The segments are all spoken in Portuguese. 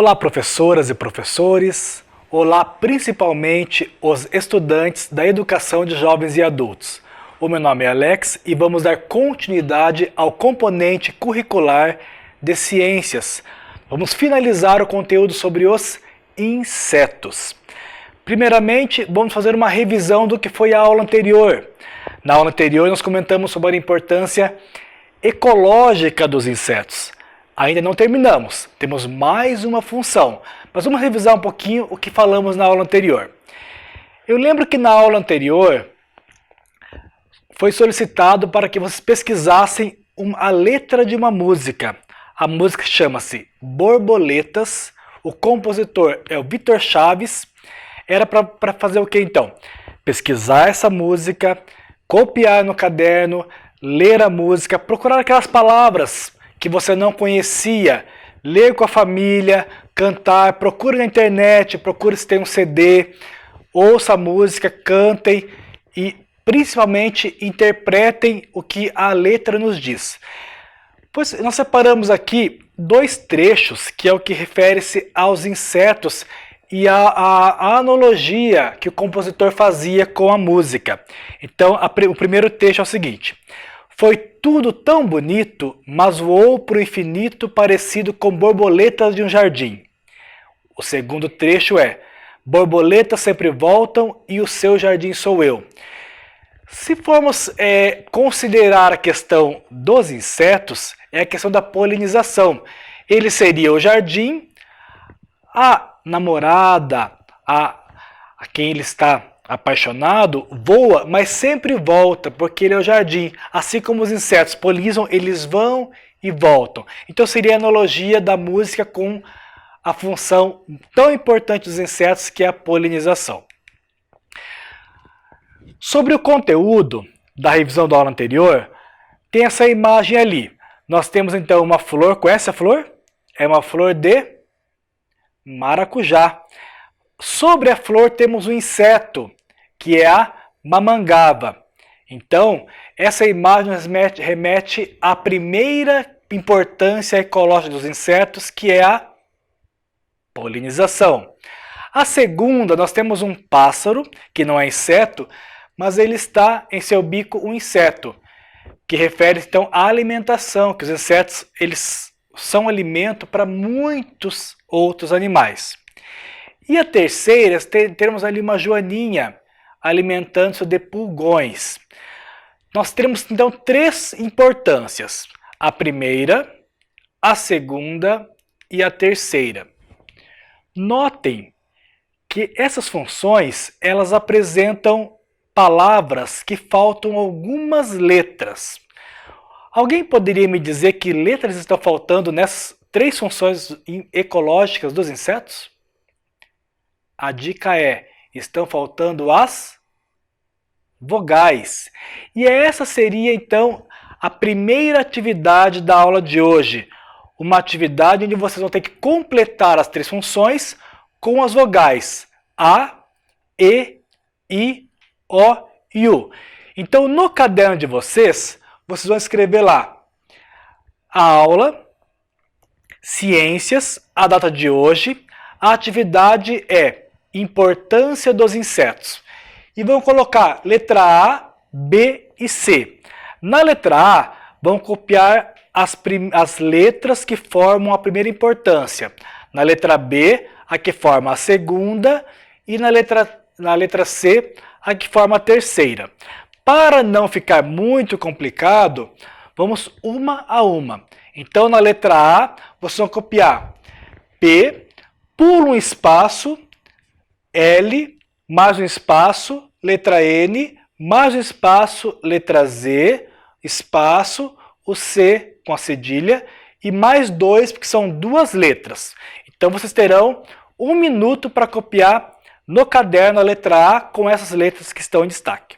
Olá, professoras e professores. Olá, principalmente os estudantes da educação de jovens e adultos. O meu nome é Alex e vamos dar continuidade ao componente curricular de ciências. Vamos finalizar o conteúdo sobre os insetos. Primeiramente, vamos fazer uma revisão do que foi a aula anterior. Na aula anterior, nós comentamos sobre a importância ecológica dos insetos. Ainda não terminamos, temos mais uma função, mas vamos revisar um pouquinho o que falamos na aula anterior. Eu lembro que na aula anterior foi solicitado para que vocês pesquisassem a letra de uma música. A música chama-se Borboletas, o compositor é o Vitor Chaves. Era para fazer o que então? Pesquisar essa música, copiar no caderno, ler a música, procurar aquelas palavras que você não conhecia, ler com a família, cantar, procure na internet, procure se tem um CD, ouça a música, cantem e principalmente interpretem o que a letra nos diz. Pois nós separamos aqui dois trechos, que é o que refere-se aos insetos e a analogia que o compositor fazia com a música. Então, o primeiro trecho é o seguinte: foi tudo tão bonito, mas voou para o infinito parecido com borboletas de um jardim. O segundo trecho é: borboletas sempre voltam e o seu jardim sou eu. Se formos considerar a questão dos insetos, é a questão da polinização. Ele seria o jardim, a namorada, a quem ele está apaixonado, voa, mas sempre volta, porque ele é o jardim. Assim como os insetos polinizam, eles vão e voltam. Então seria a analogia da música com a função tão importante dos insetos, que é a polinização. Sobre o conteúdo da revisão da aula anterior, tem essa imagem ali. Nós temos então uma flor, conhece a flor? É uma flor de maracujá. Sobre a flor temos um inseto, que é a mamangava. Então, essa imagem remete à primeira importância ecológica dos insetos, que é a polinização. A segunda, nós temos um pássaro, que não é inseto, mas ele está em seu bico um inseto, que refere então à alimentação, que os insetos eles são alimento para muitos outros animais. E a terceira, temos ali uma joaninha alimentando-se de pulgões. Nós temos então três importâncias: a primeira, a segunda e a terceira. Notem que essas funções elas apresentam palavras que faltam algumas letras. Alguém poderia me dizer que letras estão faltando nessas três funções ecológicas dos insetos? A dica é: estão faltando as vogais. E essa seria então a primeira atividade da aula de hoje. Uma atividade onde vocês vão ter que completar as três funções com as vogais A, E, I, O e U. Então, no caderno de vocês vão escrever lá a aula, ciências, a data de hoje, a atividade é importância dos insetos. E vão colocar letra A, B e C. Na letra A, vão copiar as letras que formam a primeira importância. Na letra B, a que forma a segunda. E na letra C, a que forma a terceira. Para não ficar muito complicado, vamos uma a uma. Então, na letra A, vocês vão copiar P, pula um espaço, L, mais um espaço, letra N, mais um espaço, letra Z, espaço, o C com a cedilha e mais dois, porque são duas letras. Então vocês terão 1 minuto para copiar no caderno a letra A com essas letras que estão em destaque.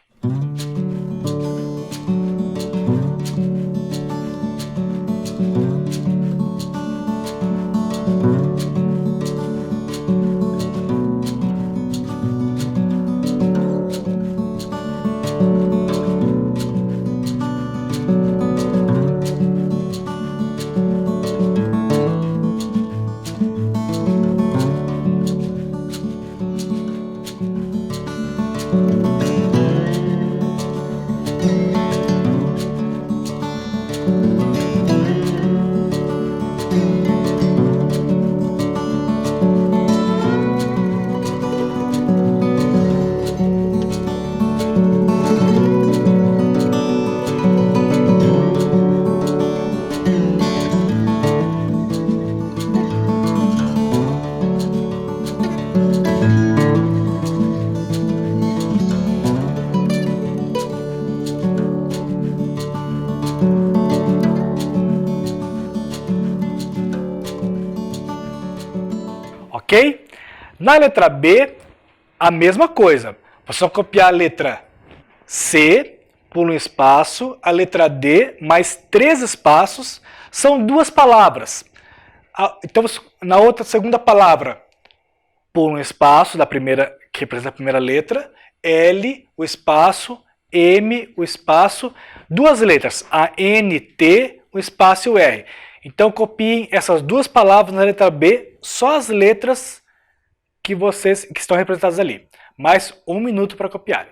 ok? Na letra B, a mesma coisa. Você vai copiar a letra C, pula um espaço, a letra D, mais 3 espaços, são 2 palavras. Então, na outra segunda palavra, pula um espaço da primeira, que representa a primeira letra, L, o espaço, M, o espaço, 2 letras, a N, T, o espaço e o R. Então copiem essas 2 palavras na letra B, só as letras que estão representadas ali. Mais 1 minuto para copiar.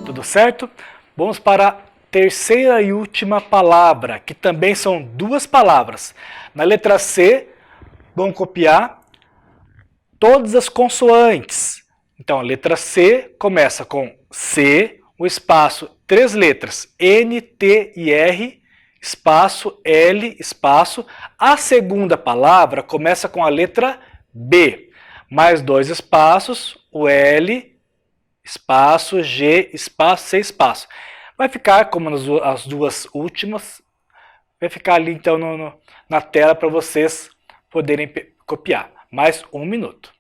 Tudo certo? Vamos para a terceira e última palavra, que também são 2 palavras. Na letra C, vamos copiar todas as consoantes. Então, a letra C começa com C, o espaço, 3 letras, N, T e R, espaço, L, espaço. A segunda palavra começa com a letra B, mais 2 espaços, o L, espaço, G, espaço, C, espaço. Vai ficar, como as 2 últimas, vai ficar ali então na tela para vocês poderem copiar. Mais 1 minuto.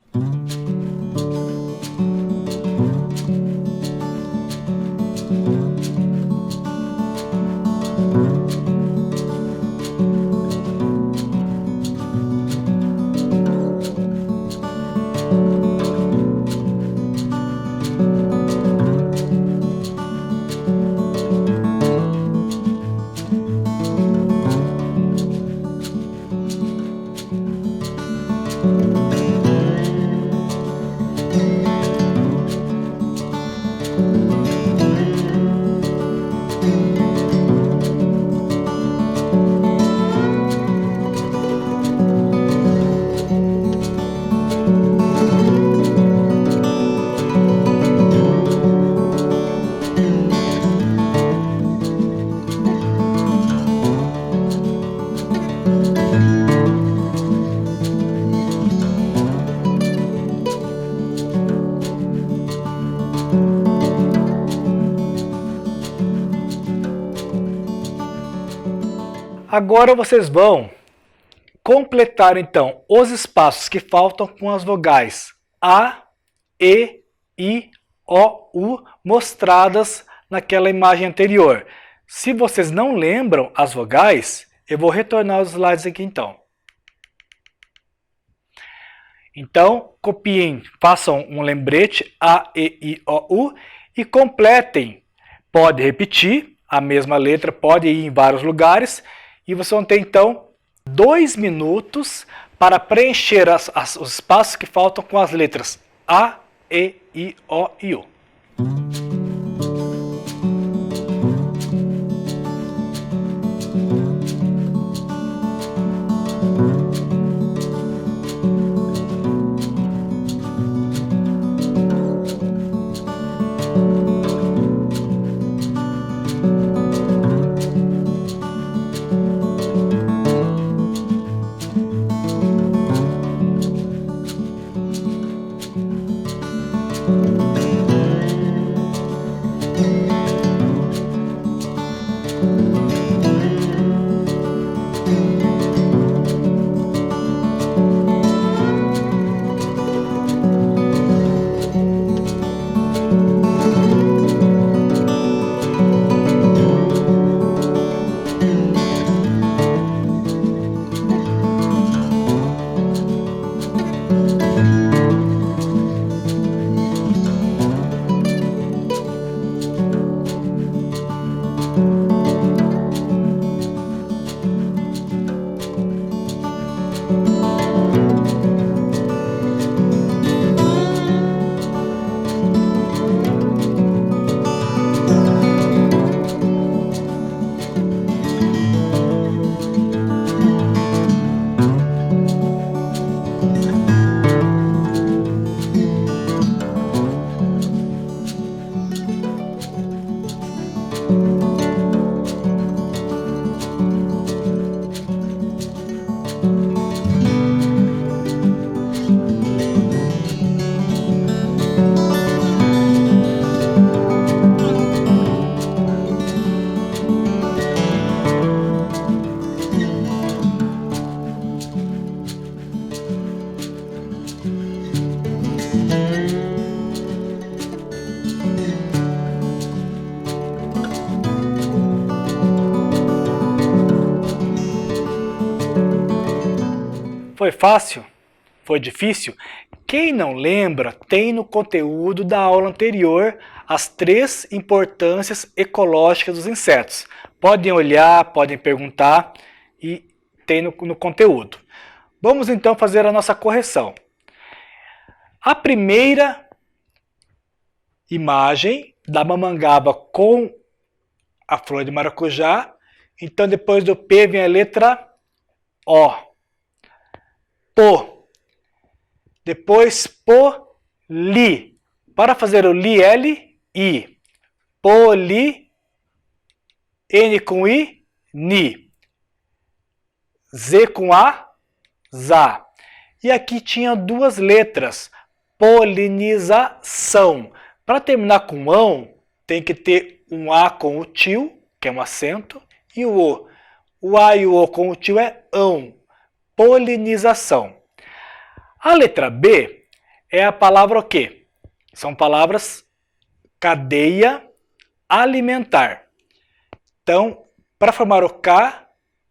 Agora vocês vão completar então os espaços que faltam com as vogais A, E, I, O, U mostradas naquela imagem anterior. Se vocês não lembram as vogais, eu vou retornar os slides aqui então. Então, copiem, façam um lembrete A, E, I, O, U e completem. Pode repetir a mesma letra, pode ir em vários lugares. E vocês vão ter, então, 2 minutos para preencher os espaços que faltam com as letras A, E, I, O e U. Foi fácil? Foi difícil? Quem não lembra, tem no conteúdo da aula anterior as 3 importâncias ecológicas dos insetos. Podem olhar, podem perguntar e tem no conteúdo. Vamos então fazer a nossa correção. A primeira imagem da mamangaba com a flor de maracujá, então depois do P vem a letra O. Po. Depois poli. Para fazer o li, L, I. Poli. N com I, ni. Z com A, za. E aqui tinha 2 letras. Polinização. Para terminar com ão, tem que ter um A com o tio, que é um acento, e o O. O A e o O com o tio é ão. Polinização. A letra B é a palavra o quê? São palavras cadeia alimentar. Então, para formar o K,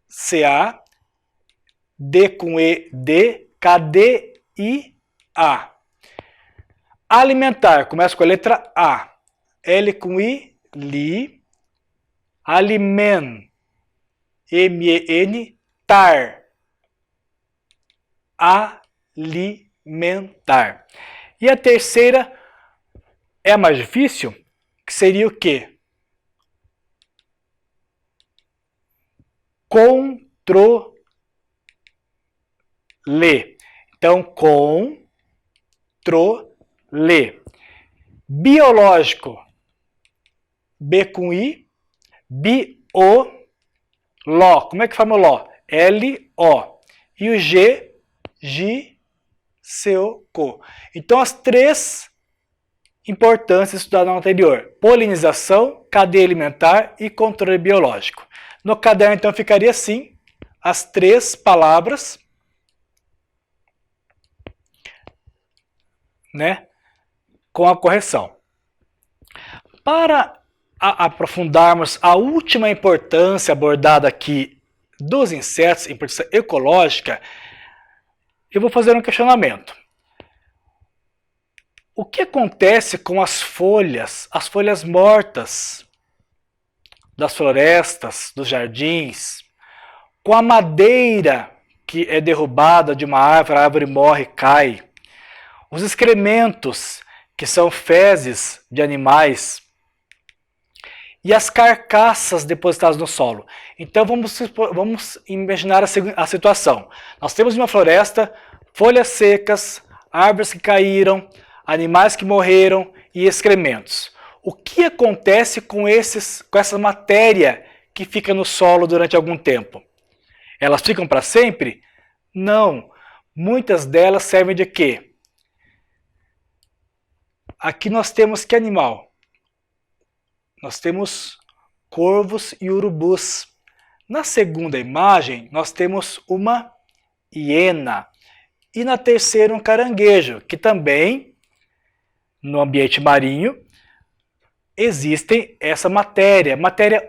CA, D com E, D, KD, I, A. Alimentar, começa com a letra A. L com I, li. Alimen, M-E-N, tar. Alimentar. E a terceira é a mais difícil, que seria o quê? Controle. Então, controle. Biológico. B com I. Bio. Ló. Como é que forma o Ló? L-O. E o G, Gi-seu-co. Então, as 3 importâncias estudadas no anterior. Polinização, cadeia alimentar e controle biológico. No caderno, então, ficaria assim, as 3 palavras, né, com a correção. Para aprofundarmos a última importância abordada aqui dos insetos, importância ecológica, eu vou fazer um questionamento. O que acontece com as folhas mortas das florestas, dos jardins, com a madeira que é derrubada de uma árvore, a árvore morre, cai, os excrementos, que são fezes de animais, e as carcaças depositadas no solo. Então vamos imaginar a situação. Nós temos uma floresta, folhas secas, árvores que caíram, animais que morreram e excrementos. O que acontece com essa matéria que fica no solo durante algum tempo? Elas ficam para sempre? Não. Muitas delas servem de quê? Aqui nós temos que animal? Nós temos corvos e urubus. Na segunda imagem, nós temos uma hiena. E na terceira, um caranguejo, que também, no ambiente marinho, existe essa matéria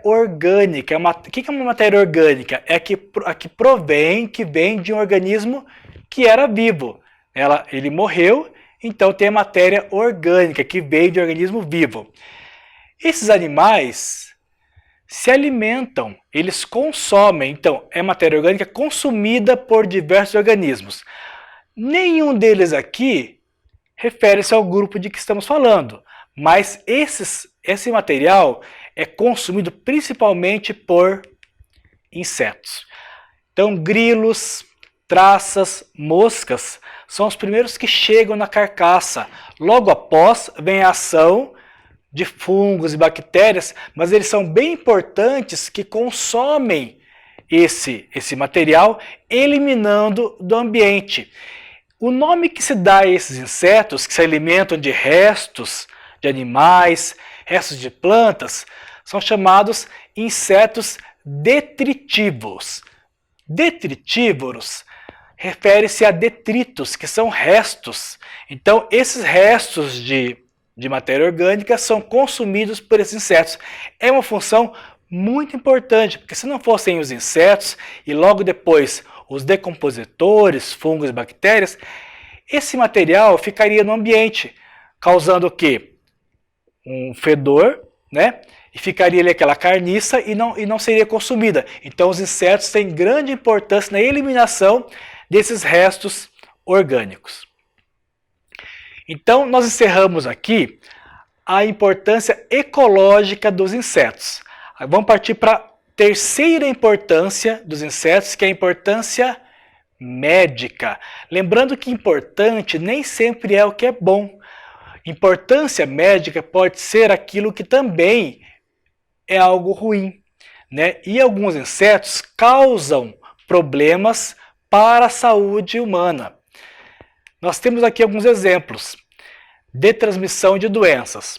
orgânica. O que é uma matéria orgânica? É a que vem de um organismo que era vivo. Ele morreu, então tem a matéria orgânica, que veio de um organismo vivo. Esses animais se alimentam, eles consomem, então é matéria orgânica consumida por diversos organismos. Nenhum deles aqui refere-se ao grupo de que estamos falando, mas esse material é consumido principalmente por insetos. Então, grilos, traças, moscas são os primeiros que chegam na carcaça. Logo após, vem a ação de fungos e bactérias, mas eles são bem importantes que consomem esse material, eliminando do ambiente. O nome que se dá a esses insetos que se alimentam de restos de animais, restos de plantas, são chamados insetos detritívoros. Detritívoros refere-se a detritos, que são restos. Então, esses restos de matéria orgânica são consumidos por esses insetos. É uma função muito importante, porque se não fossem os insetos e logo depois os decompositores, fungos e bactérias, esse material ficaria no ambiente, causando o quê? Um fedor, né? E ficaria ali aquela carniça e não seria consumida. Então os insetos têm grande importância na eliminação desses restos orgânicos. Então nós encerramos aqui a importância ecológica dos insetos. Vamos partir para a terceira importância dos insetos, que é a importância médica. Lembrando que importante nem sempre é o que é bom. Importância médica pode ser aquilo que também é algo ruim, né? E alguns insetos causam problemas para a saúde humana. Nós temos aqui alguns exemplos de transmissão de doenças.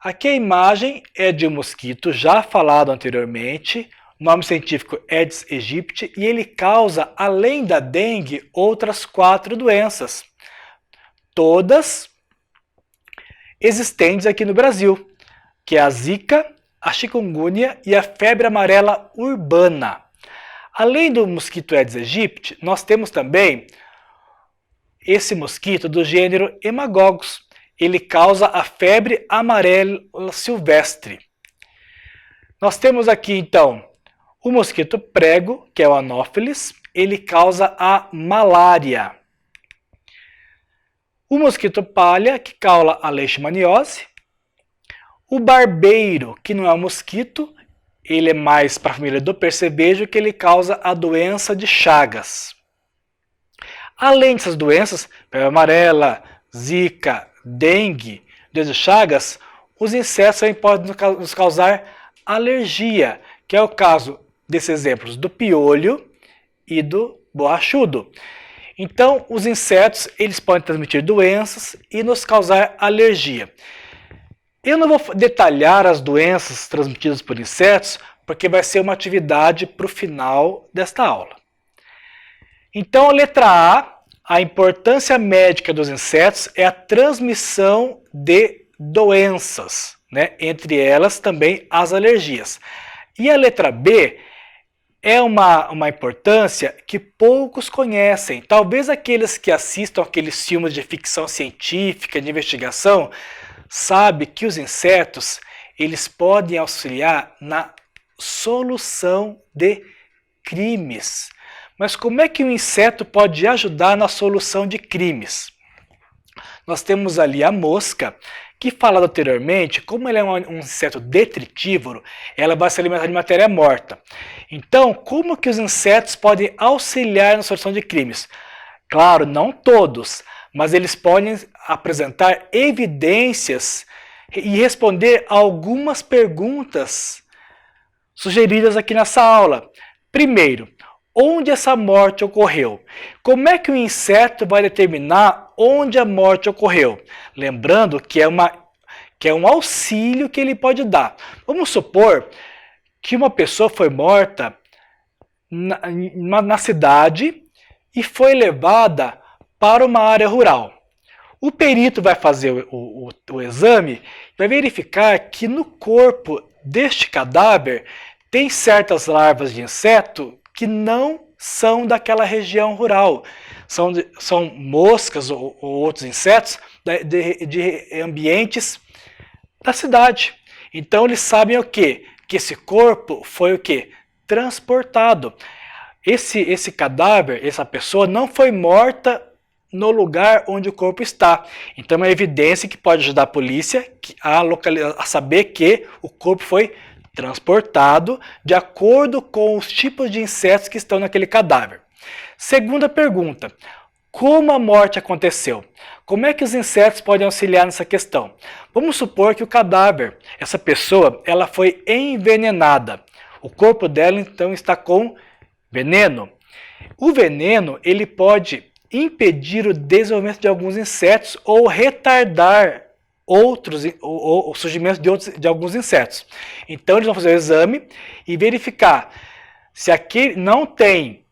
Aqui a imagem é de um mosquito já falado anteriormente, o nome científico Aedes aegypti, e ele causa, além da dengue, outras 4 doenças, todas existentes aqui no Brasil, que é a zika, a chikungunya e a febre amarela urbana. Além do mosquito Aedes aegypti, nós temos também esse mosquito do gênero Hemagogus. Ele causa a febre amarela silvestre. Nós temos aqui então o mosquito prego, que é o Anopheles, ele causa a malária. O mosquito palha, que causa a leishmaniose. O barbeiro, que não é um mosquito, ele é mais para a família do percevejo, que ele causa a doença de Chagas. Além dessas doenças, febre amarela, zika, dengue, doença de Chagas, os insetos também podem nos causar alergia, que é o caso desses exemplos do piolho e do borrachudo. Então, os insetos eles podem transmitir doenças e nos causar alergia. Eu não vou detalhar as doenças transmitidas por insetos, porque vai ser uma atividade para o final desta aula. Então, a letra a importância médica dos insetos é a transmissão de doenças, né? Entre elas também as alergias. E a letra B é uma importância que poucos conhecem. Talvez aqueles que assistam aqueles filmes de ficção científica, de investigação, sabe que os insetos eles podem auxiliar na solução de crimes. Mas como é que um inseto pode ajudar na solução de crimes? Nós temos ali a mosca, que falado anteriormente, como ela é um inseto detritívoro, ela vai se alimentar de matéria morta. Então, como que os insetos podem auxiliar na solução de crimes? Claro, não todos, mas eles podem apresentar evidências e responder a algumas perguntas sugeridas aqui nessa aula. Primeiro, onde essa morte ocorreu? Como é que o inseto vai determinar onde a morte ocorreu? Lembrando que é um auxílio que ele pode dar. Vamos supor que uma pessoa foi morta na cidade e foi levada para uma área rural. O perito vai fazer o exame, vai verificar que no corpo deste cadáver tem certas larvas de inseto que não são daquela região rural. São moscas ou outros insetos de ambientes da cidade. Então eles sabem o quê? Que esse corpo foi o quê? Transportado. Esse cadáver, essa pessoa não foi morta no lugar onde o corpo está. Então é uma evidência que pode ajudar a polícia a saber que o corpo foi transportado de acordo com os tipos de insetos que estão naquele cadáver. Segunda pergunta, Como a morte aconteceu? Como é que os insetos podem auxiliar nessa questão? Vamos supor que o cadáver, essa pessoa, ela foi envenenada. O corpo dela então está com veneno. O veneno ele pode impedir o desenvolvimento de alguns insetos ou retardar o surgimento de alguns insetos. Então eles vão fazer o exame e verificar se aquele não tem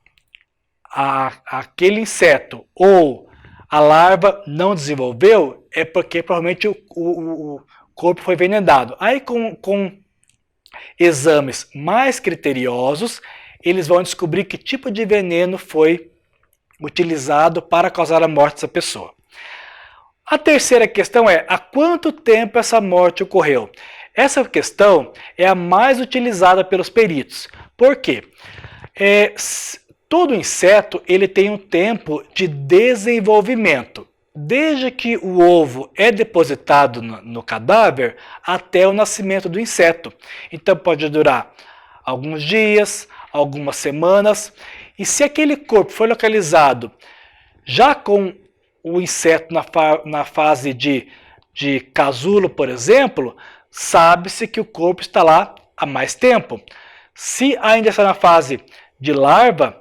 aquele inseto ou a larva não desenvolveu, é porque provavelmente o corpo foi envenenado. Aí com exames mais criteriosos, eles vão descobrir que tipo de veneno foi utilizado para causar a morte dessa pessoa. A terceira questão é, há quanto tempo essa morte ocorreu? Essa questão é a mais utilizada pelos peritos. Por quê? Todo inseto ele tem um tempo de desenvolvimento, desde que o ovo é depositado no cadáver até o nascimento do inseto. Então pode durar alguns dias, algumas semanas, e se aquele corpo foi localizado já com o inseto na fase de casulo, por exemplo, sabe-se que o corpo está lá há mais tempo. Se ainda está na fase de larva,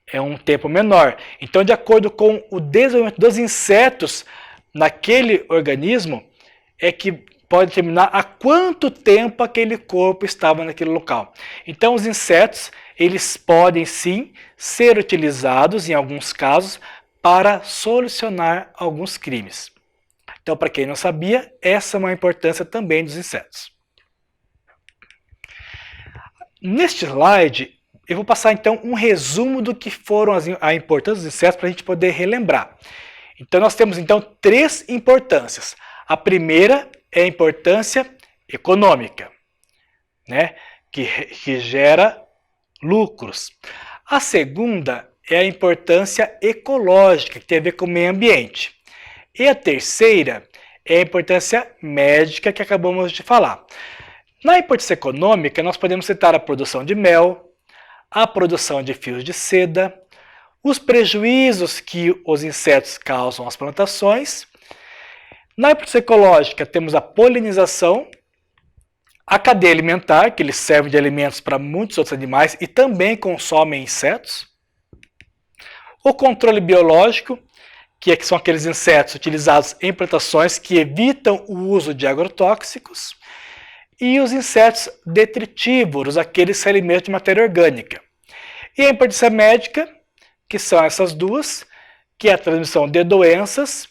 é um tempo menor. Então, de acordo com o desenvolvimento dos insetos naquele organismo, é que pode determinar há quanto tempo aquele corpo estava naquele local. Então, os insetos, eles podem sim ser utilizados, em alguns casos, para solucionar alguns crimes. Então, para quem não sabia, essa é uma importância também dos insetos. Neste slide, eu vou passar então um resumo do que foram a importância dos insetos para a gente poder relembrar. Então nós temos então 3 importâncias. A primeira é a importância econômica, né, que gera lucros. A segunda é a importância ecológica, que tem a ver com o meio ambiente. E a terceira é a importância médica, que acabamos de falar. Na importância econômica, nós podemos citar a produção de mel, a produção de fios de seda, os prejuízos que os insetos causam às plantações. Na importância ecológica, temos a polinização, a cadeia alimentar, que eles servem de alimentos para muitos outros animais e também consomem insetos. O controle biológico, que são aqueles insetos utilizados em plantações que evitam o uso de agrotóxicos. E os insetos detritívoros, aqueles que se alimentam de matéria orgânica. E a importância médica, que são essas duas, que é a transmissão de doenças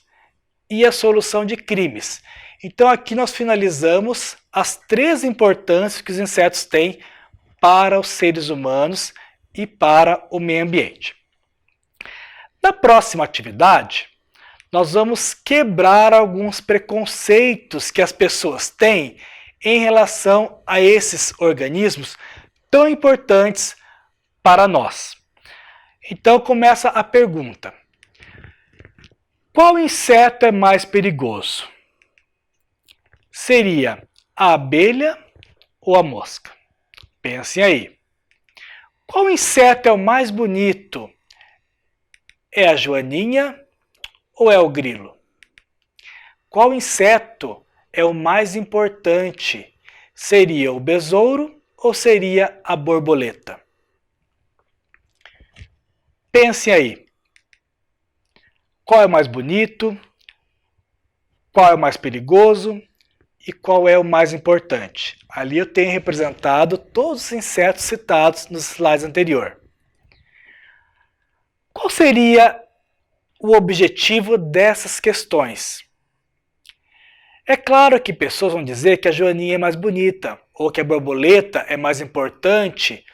e a solução de crimes. Então aqui nós finalizamos as 3 importâncias que os insetos têm para os seres humanos e para o meio ambiente. Na próxima atividade, nós vamos quebrar alguns preconceitos que as pessoas têm em relação a esses organismos tão importantes para nós. Então começa a pergunta: qual inseto é mais perigoso? Seria a abelha ou a mosca? Pensem aí. Qual inseto é o mais bonito? É a joaninha ou é o grilo? Qual inseto é o mais importante? Seria o besouro ou seria a borboleta? Pense aí. Qual é o mais bonito? Qual é o mais perigoso? E qual é o mais importante? Ali eu tenho representado todos os insetos citados nos slides anteriores. Qual seria o objetivo dessas questões? É claro que pessoas vão dizer que a joaninha é mais bonita, ou que a borboleta é mais importante,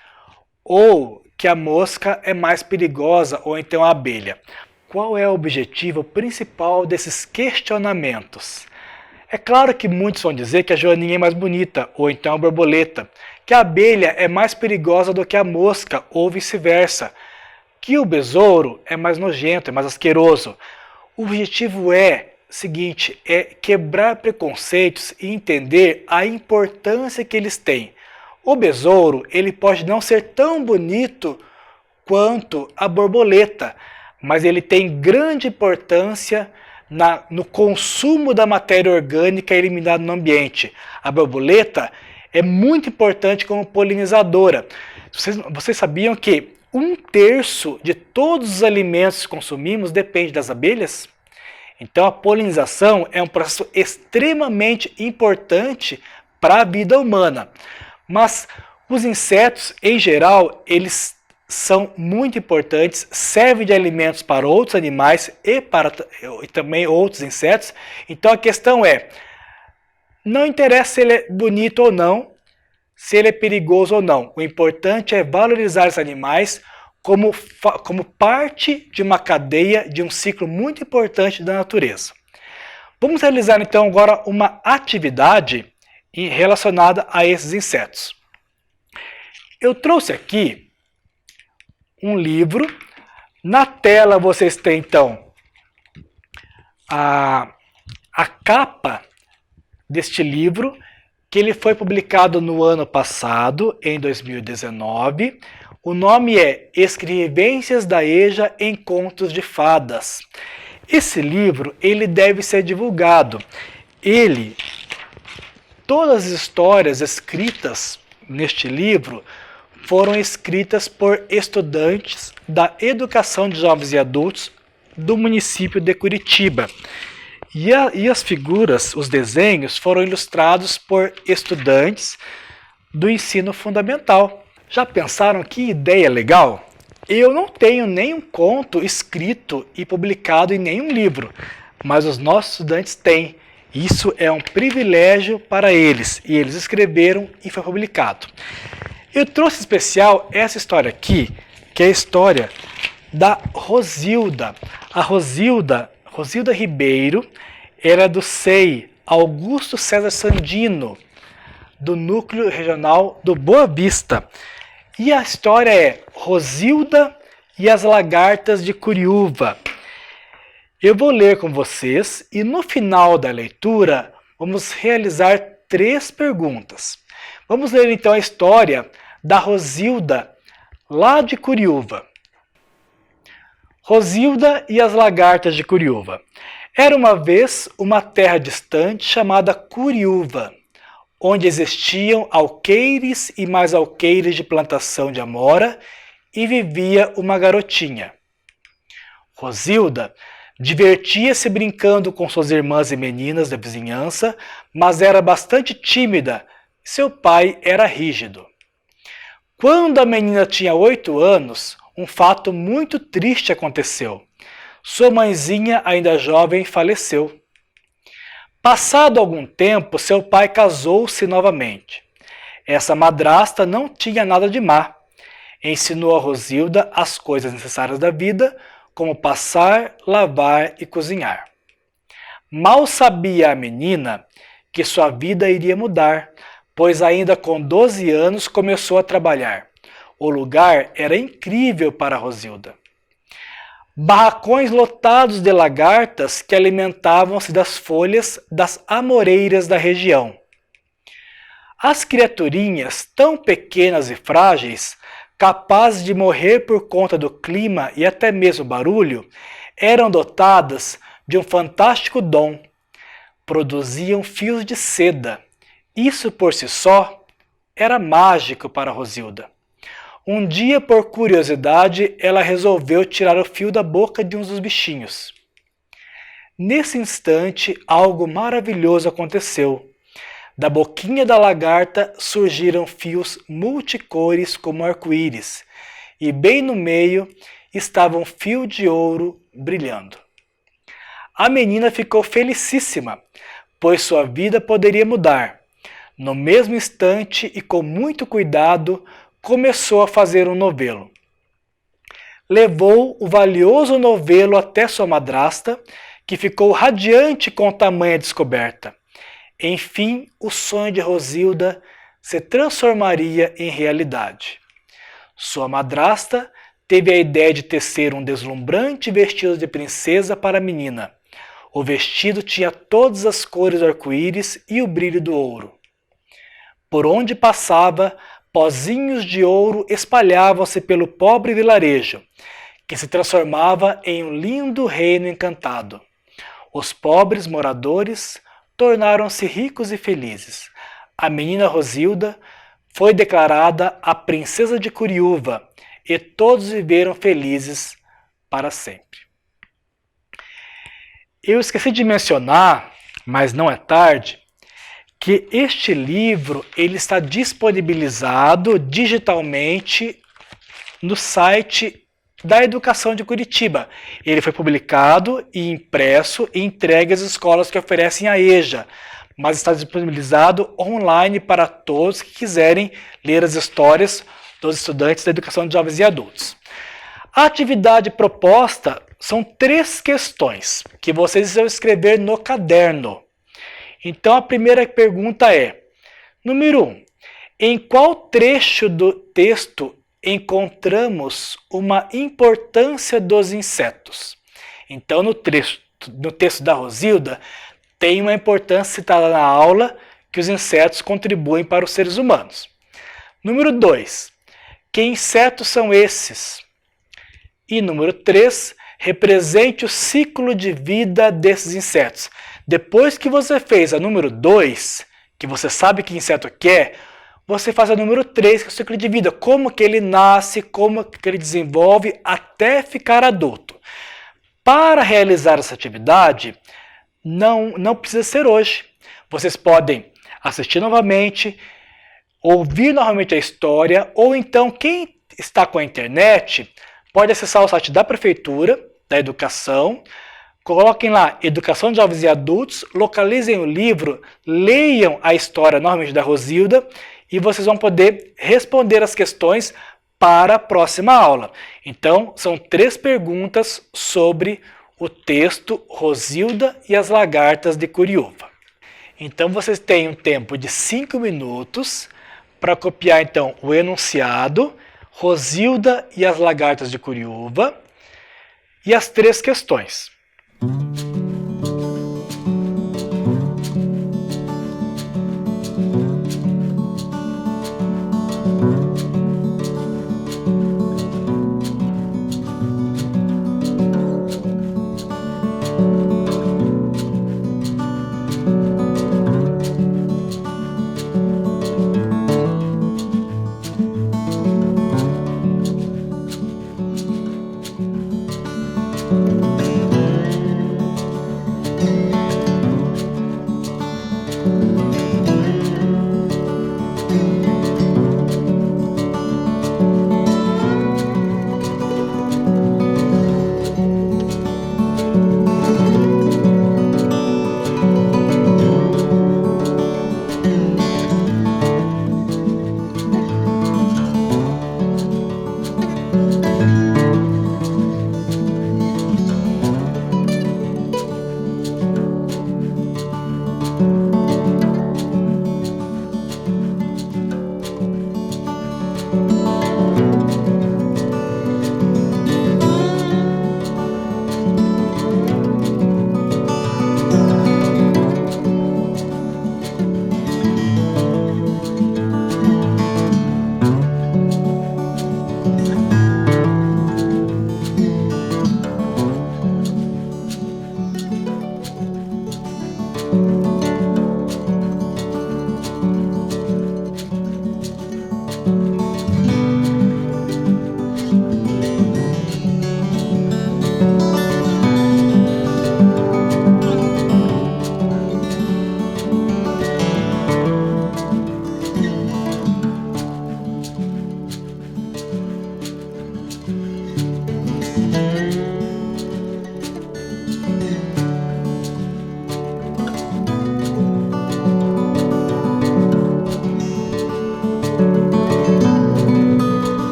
ou que a mosca é mais perigosa, ou então a abelha. Qual é o objetivo principal desses questionamentos? É claro que muitos vão dizer que a joaninha é mais bonita, ou então a borboleta, que a abelha é mais perigosa do que a mosca, ou vice-versa, que o besouro é mais nojento, é mais asqueroso. O objetivo é seguinte, é quebrar preconceitos e entender a importância que eles têm. O besouro, ele pode não ser tão bonito quanto a borboleta, mas ele tem grande importância no consumo da matéria orgânica eliminada no ambiente. A borboleta é muito importante como polinizadora. Vocês sabiam que 1/3 de todos os alimentos que consumimos depende das abelhas? Então a polinização é um processo extremamente importante para a vida humana. Mas os insetos, em geral, eles são muito importantes, servem de alimentos para outros animais e também outros insetos. Então a questão é, não interessa se ele é bonito ou não, se ele é perigoso ou não. O importante é valorizar os animais como parte de uma cadeia, de um ciclo muito importante da natureza. Vamos realizar então agora uma atividade relacionada a esses insetos. Eu trouxe aqui um livro. Na tela vocês têm então a capa deste livro, que ele foi publicado no ano passado, em 2019. O nome é Escrevivências da Eja em Contos de Fadas. Esse livro ele deve ser divulgado. Todas as histórias escritas neste livro foram escritas por estudantes da Educação de Jovens e Adultos do município de Curitiba. E as figuras, os desenhos, foram ilustrados por estudantes do ensino fundamental. Já pensaram que ideia legal? Eu não tenho nenhum conto escrito e publicado em nenhum livro, mas os nossos estudantes têm. Isso é um privilégio para eles, e eles escreveram e foi publicado. Eu trouxe em especial essa história aqui, que é a história da Rosilda. A Rosilda Ribeiro era do SEI Augusto César Sandino, do Núcleo Regional do Boa Vista. E a história é Rosilda e as Lagartas de Curiúva. Eu vou ler com vocês e no final da leitura vamos realizar 3 perguntas. Vamos ler então a história da Rosilda, lá de Curiúva. Rosilda e as Lagartas de Curiúva. Era uma vez uma terra distante chamada Curiúva, onde existiam alqueires e mais alqueires de plantação de amora, e vivia uma garotinha. Rosilda divertia-se brincando com suas irmãs e meninas da vizinhança, mas era bastante tímida e seu pai era rígido. Quando a menina tinha 8 anos, um fato muito triste aconteceu. Sua mãezinha, ainda jovem, faleceu. Passado algum tempo, seu pai casou-se novamente. Essa madrasta não tinha nada de má. Ensinou a Rosilda as coisas necessárias da vida, como passar, lavar e cozinhar. Mal sabia a menina que sua vida iria mudar, pois ainda com 12 anos começou a trabalhar. O lugar era incrível para Rosilda. Barracões lotados de lagartas que alimentavam-se das folhas das amoreiras da região. As criaturinhas, tão pequenas e frágeis, capazes de morrer por conta do clima e até mesmo barulho, eram dotadas de um fantástico dom. Produziam fios de seda. Isso por si só era mágico para Rosilda. Um dia, por curiosidade, ela resolveu tirar o fio da boca de um dos bichinhos. Nesse instante, algo maravilhoso aconteceu. Da boquinha da lagarta surgiram fios multicores como arco-íris, e bem no meio estava um fio de ouro brilhando. A menina ficou felicíssima, pois sua vida poderia mudar. No mesmo instante e com muito cuidado, começou a fazer um novelo. Levou o valioso novelo até sua madrasta, que ficou radiante com tamanha descoberta. Enfim, o sonho de Rosilda se transformaria em realidade. Sua madrasta teve a ideia de tecer um deslumbrante vestido de princesa para a menina. O vestido tinha todas as cores do arco-íris e o brilho do ouro. Por onde passava, pozinhos de ouro espalhavam-se pelo pobre vilarejo, que se transformava em um lindo reino encantado. Os pobres moradores tornaram-se ricos e felizes. A menina Rosilda foi declarada a princesa de Curiúva e todos viveram felizes para sempre. Eu esqueci de mencionar, mas não é tarde, que este livro ele está disponibilizado digitalmente no site da Educação de Curitiba. Ele foi publicado e impresso e entregue às escolas que oferecem a EJA, mas está disponibilizado online para todos que quiserem ler as histórias dos estudantes da Educação de Jovens e Adultos. A atividade proposta são 3 questões que vocês vão escrever no caderno. Então a primeira pergunta é, número 1, em qual trecho do texto encontramos uma importância dos insetos? Então no texto da Rosilda tem uma importância citada na aula que os insetos contribuem para os seres humanos. Número 2, que insetos são esses? E número 3, represente o ciclo de vida desses insetos. Depois que você fez a número 2, que você sabe que inseto que é, você faz a número 3, que é o ciclo de vida. Como que ele nasce, como que ele desenvolve até ficar adulto. Para realizar essa atividade, não precisa ser hoje. Vocês podem assistir novamente, ouvir novamente a história, ou então quem está com a internet pode acessar o site da Prefeitura, da Educação, coloquem lá Educação de Jovens e Adultos, localizem o livro, leiam a história novamente da Rosilda e vocês vão poder responder as questões para a próxima aula. Então, são 3 perguntas sobre o texto Rosilda e as Lagartas de Curiúva. Então, vocês têm um tempo de 5 minutos para copiar então o enunciado, Rosilda e as Lagartas de Curiúva, e as 3 questões.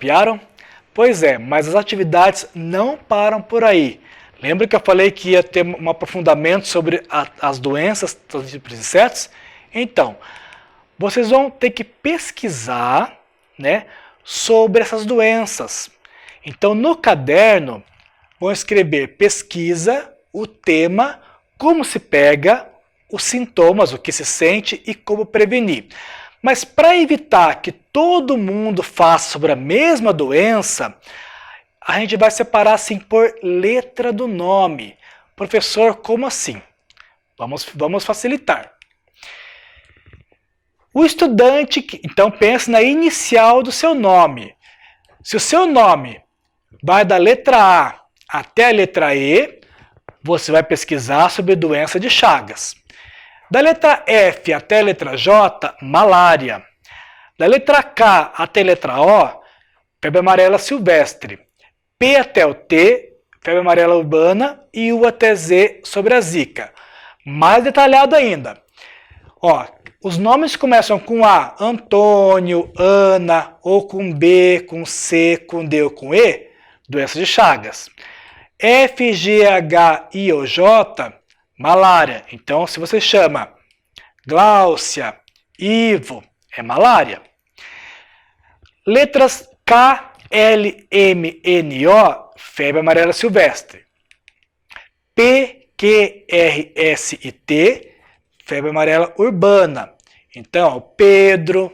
Copiaram? Pois é, mas as atividades não param por aí. Lembra que eu falei que ia ter um aprofundamento sobre as doenças transmitidas por insetos? Então, vocês vão ter que pesquisar, né, sobre essas doenças. Então, no caderno, vão escrever pesquisa, o tema, como se pega, os sintomas, o que se sente e como prevenir. Mas para evitar que todo mundo faça sobre a mesma doença, a gente vai separar assim por letra do nome. Professor, como assim? Vamos facilitar. O estudante, então pense na inicial do seu nome. Se o seu nome vai da letra A até a letra E, você vai pesquisar sobre doença de Chagas. Da letra F até a letra J, malária. Da letra K até a letra O, febre amarela silvestre. P até o T, febre amarela urbana, e U até Z sobre a zika. Mais detalhado ainda. Ó, os nomes começam com A, Antônio, Ana, ou com B, com C, com D ou com E, doença de Chagas. F, G, H, I ou J, malária. Então, se você chama Gláucia, Ivo, é malária. Letras K, L, M, N, O, febre amarela silvestre. P, Q, R, S e T, febre amarela urbana. Então, Pedro,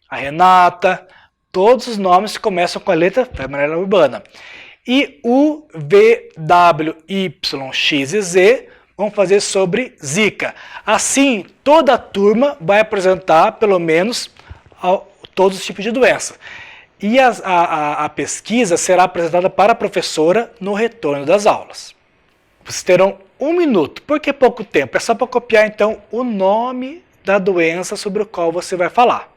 a Renata, todos os nomes começam com a letra febre amarela urbana. E U, V, W, Y, X e Z vão fazer sobre zika. Assim, toda a turma vai apresentar, pelo menos, todos os tipos de doença. E a pesquisa será apresentada para a professora no retorno das aulas. Vocês terão 1 minuto. Por que pouco tempo? É só para copiar, então, o nome da doença sobre o qual você vai falar.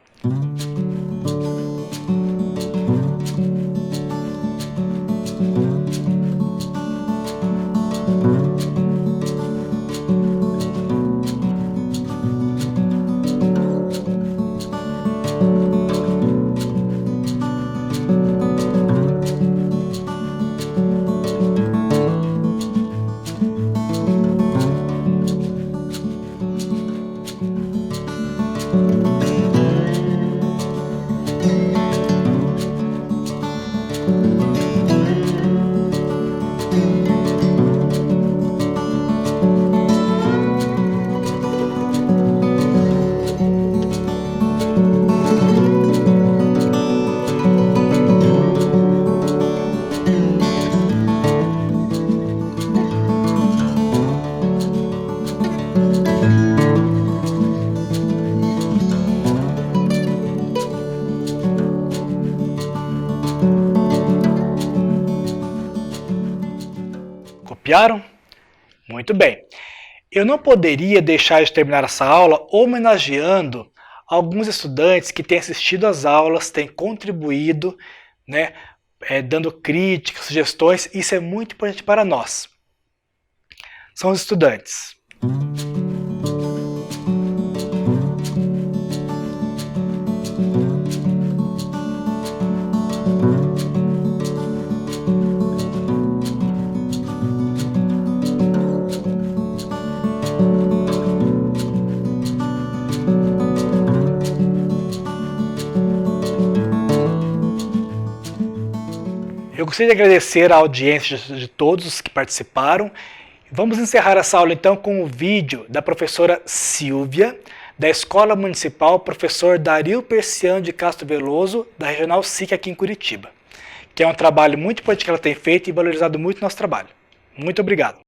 Copiaram? Muito bem. Eu não poderia deixar de terminar essa aula homenageando alguns estudantes que têm assistido às aulas, têm contribuído, né, dando críticas, sugestões. Isso é muito importante para nós. São os estudantes. Eu gostaria de agradecer a audiência de todos os que participaram. Vamos encerrar essa aula então com o vídeo da professora Silvia, da Escola Municipal Professor Dario Persiano de Castro Veloso, da Regional SIC aqui em Curitiba, que é um trabalho muito importante que ela tem feito e valorizado muito o nosso trabalho. Muito obrigado.